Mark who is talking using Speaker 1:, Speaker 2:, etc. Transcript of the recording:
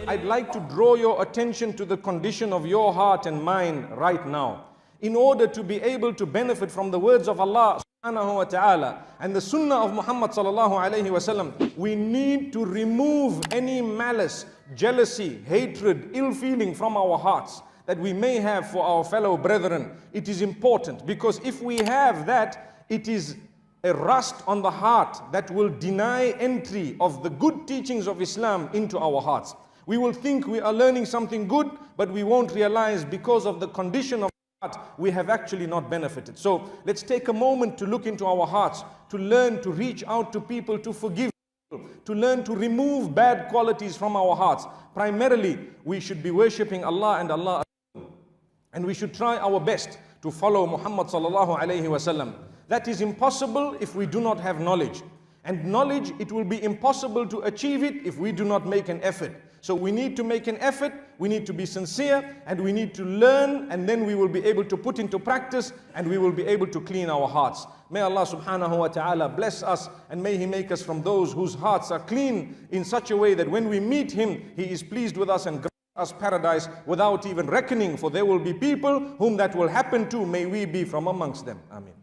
Speaker 1: I'd like to draw your attention to the condition of your heart and mind right now. In order to be able to benefit from the words of Allah subhanahu wa ta'ala and the sunnah of Muhammad sallallahu alayhi wa sallam, we need to remove any malice, jealousy, hatred, ill feeling from our hearts that we may have for our fellow brethren. It is important, because if we have that, it is a rust on the heart that will deny entry of the good teachings of Islam into our hearts. We will think we are learning something good, but we won't realize because of the condition of heart, we have actually not benefited. So let's take a moment to look into our hearts, to learn to reach out to people, to forgive people, to learn to remove bad qualities from our hearts. Primarily, we should be worshipping Allah and Allah alone. And we should try our best to follow Muhammad sallallahu alayhi wa sallam. That is impossible if we do not have knowledge. And knowledge, it will be impossible to achieve it if we do not make an effort. So we need to make an effort, we need to be sincere, and we need to learn, and then we will be able to put into practice, and we will be able to clean our hearts. May Allah subhanahu wa ta'ala bless us, and may He make us from those whose hearts are clean in such a way that when we meet Him, He is pleased with us and grants us paradise without even reckoning, for there will be people whom that will happen to. May we be from amongst them. Ameen.